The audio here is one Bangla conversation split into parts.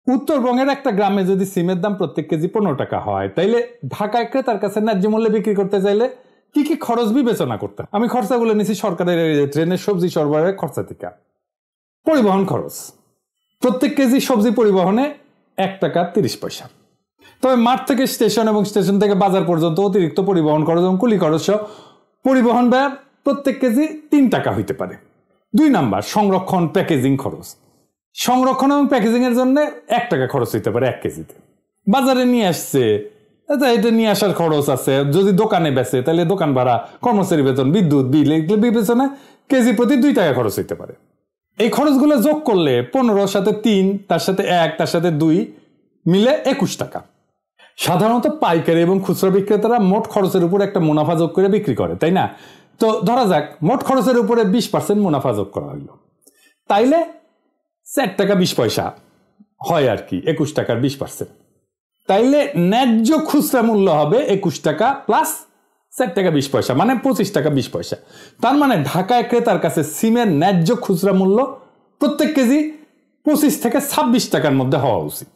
উত্তরবঙ্গের একটা গ্রামে যদি সিমের দাম প্রত্যেক কেজি 15 টাকা হয়, তাইলে ঢাকায় ক্রেতার কাছে ন্যায্য মূল্যে বিক্রি করতে চাইলে কি কি খরচ বিবেচনা করতে? আমি খরচাগুলো নিছি সরকারের ট্রেনের সবজি সরবরাহের খরচা থেকে। পরিবহন খরচ, প্রত্যেক কেজি সবজি পরিবহনে 1 টাকা 30 পয়সা। তবে মাঠ থেকে স্টেশন এবং স্টেশন থেকে বাজার পর্যন্ত অতিরিক্ত পরিবহন খরচ এবং কুলি খরচ পরিবহন ব্যয় প্রত্যেক কেজি 3 টাকা হইতে পারে। 2 নাম্বার, সংরক্ষণ প্যাকেজিং খরচ। সংরক্ষণ এবং প্যাকেজিং এর জন্য 1 টাকা খরচ হইতে পারে 1 কেজিতে। বাজারে নিয়ে আসছে, এটা নিয়ে আসার খরচ আছে। যদি দোকানে বেচে তাহলে দোকান ভাড়া, কর্মচারী বেতন, বিদ্যুৎ বিল, এগুলো বিবেচনায় কেজি প্রতি 2 টাকা খরচ হইতে পারে। এই খরচগুলো যোগ করলে 15 সাথে 3, তার সাথে 1, তার সাথে 2 মিলে 21 টাকা। সাধারণত পাইকারি এবং খুচরা বিক্রেতারা মোট খরচের উপর একটা মুনাফা যোগ করে বিক্রি করে, তাই না? তো ধরা যাক মোট খরচের উপরে 20% মুনাফা যোগ করা হইল, তাইলে 4 টাকা 20 পয়সা হয় আর কি, 21 টাকার 20%। তাইলে ন্যায্য খুচরা মূল্য হবে 21 টাকা প্লাস 4 টাকা 20 পয়সা, মানে 25 টাকা 20 পয়সা। তার মানে ঢাকায় ক্রেতার কাছে সিমের ন্যায্য খুচরা মূল্য প্রত্যেক কেজি 25 থেকে 26 টাকার মধ্যে হওয়া উচিত।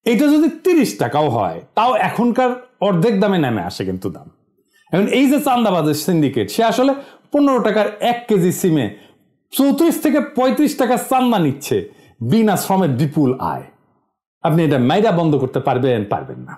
এটা যদি 30 টাকাও হয়, তাও এখনকার অর্ধেক দামে নেমে আসে কিন্তু দাম। এখন এই যে চান্দাবাজের সিন্ডিকেট, সে আসলে 15 টাকার 1 কেজি সিমে 34 থেকে 35 টাকা চান্দা নিচ্ছে, বিনা শ্রমের বিপুল আয়। আপনি এটা মাইরা বন্ধ করতে পারবেন না।